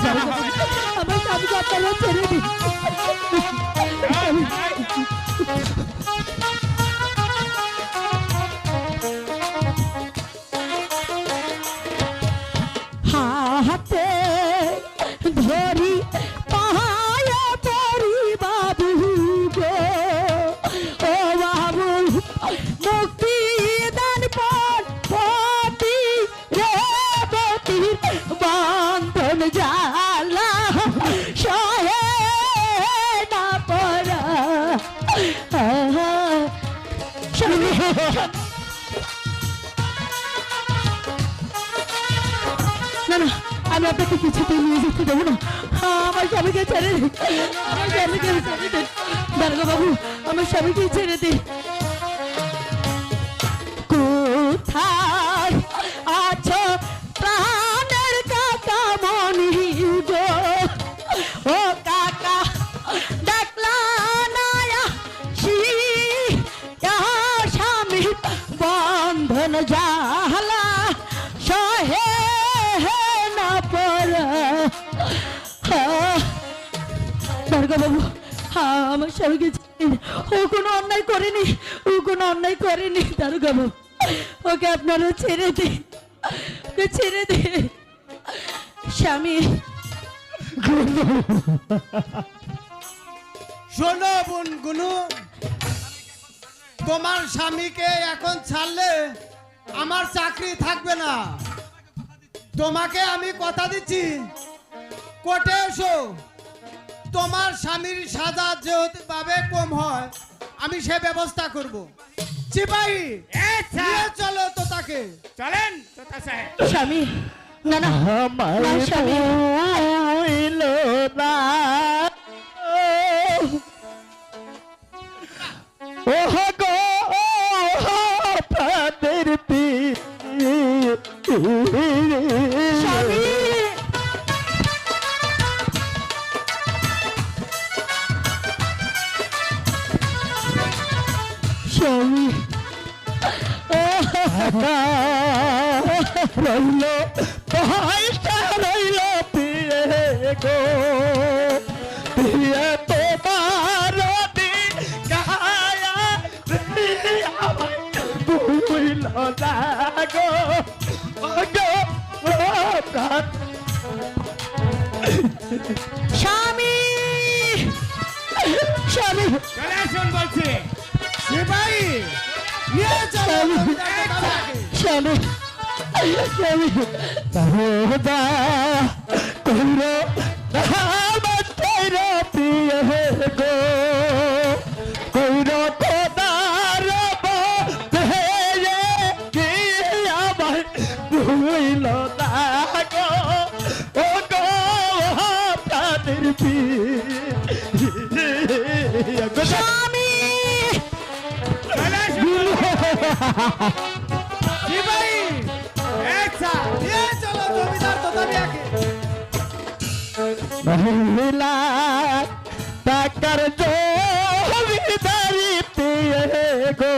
আমার স্বামীকে আপনারা ছেড়ে দিন। হাতে ধরি পাহায়া পরি বাবু গো, ও বাবু মুক্তি দান পতি রেবতীর বন্ধন জালা সহে না পরা। না না, আমি আপনাকে কিছুতেই নিয়ে যেতে দেবো না। আমার স্বামীকে ছেড়ে দিন, আমার স্বামীকে ছেড়ে দিন দারোগা বাবু, আমার স্বামীকে ছেড়ে দিন। কোথায় আছো প্রাণের কাকা মনি গো, ও কাকা দেখলা নায়া স্বামী বন্ধন জালা সহে না পরা। দারোগা বাবু, আমার স্বামীকে ও কোনো অন্যায় করেনি, ও কোনো অন্যায় করেনি। দারোগা বাবু, ওকে আপনারা ছেড়ে দিন, ওকে ছেড়ে দিন। স্বামী শোনো বোন গুনু, তোমার স্বামীকে এখন ছাড়লে আমার চাকরি থাকবে না। তোমাকে আমি কথা দিচ্ছি, কোর্টে এসো, তোমার স্বামীর সাজা যেহেতু পাবে কম হয় আমি সে ব্যবস্থা করব। সিপাহী নিয়ে চলো তো তাকে। চলেন তোতা সাহেব। স্বামী না না, আমার না, স্বামী হইল না ও গো প্রাণের পীর। স্বামী স্বামী রইল পয়সা রইল পিয়ে গো, পিয়ে তোমার গায়া ভুইল না গো, ও গো প্রাণ। স্বামী স্বামী চলে আসুন বলছি। সিপাহী নিয়ে চলো তাকে। স্বামী স্বামী সহদা কইর রামাতের প্রিয় গো, কইর খোদার বন্ধে কি আমার ভুইল না গো, ও গো প্রাণের পীর। স্বামী চলে আসুন। সিপাহী আচ্ছা নিয়ে চলো জমিদার তোতারিয়াকে। মহিলা টাকার জমিদারি পেয়ে গো,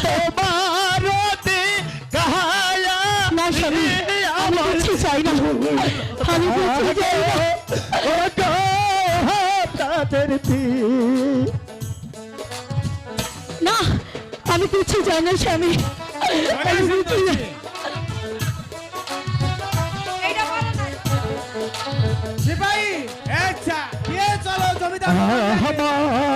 তোমার কাহায়া না স্বামী, আমি কিছু চাই না, আমি কিছু চাই না। ও গো তাদের পীর। না, আমি কিছু চাই না স্বামী, চলে আমি আসুন কিছু বলছি। সিপাহী আচ্ছা নিয়ে চলো জমিদার তোতারিয়াকে। আমার